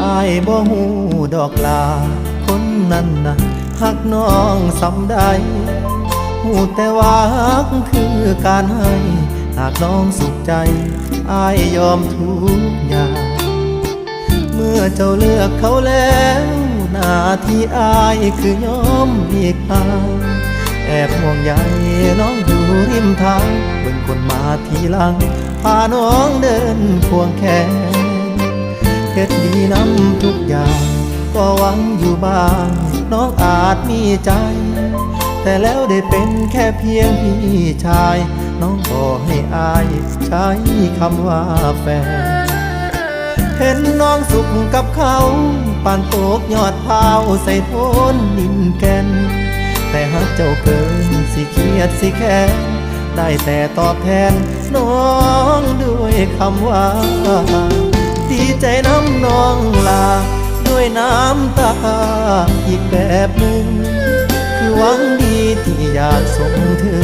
อายบ่ฮู้ดอกลาคนนั้นนะหักน้องสำใดฮู้แต่ว่าฮักคือการให้หากน้องสุขใจอายยอมทุกอย่างเมื่อเจ้าเลือกเขาแล้วหน้าที่อายคือยอมหลีกทางแอบห่วงใยน้องอยู่ริมทางเบิ่งคนมาทีหลังพาน้องเดินควงแขนเฮ็ดดีนำทุกอย่างก็หวังอยู่บ้างน้องอาจมีใจแต่แล้วได้เป็นแค่เพียงพี่ชายน้องก็ให้อายใช้คำว่าแฟนเห็นน้องสุขกับเขาปานตกยอดพาวใส่โทนดินแก่นแต่หากเจ้าเกินสิเครียดสิแค้นได้แต่ตอบแทนน้องด้วยคำว่าดีใจน้ำน้องลาด้วยน้ำตาอีกแบบหนึ่งคือหวังดีที่อยากส่งเธอ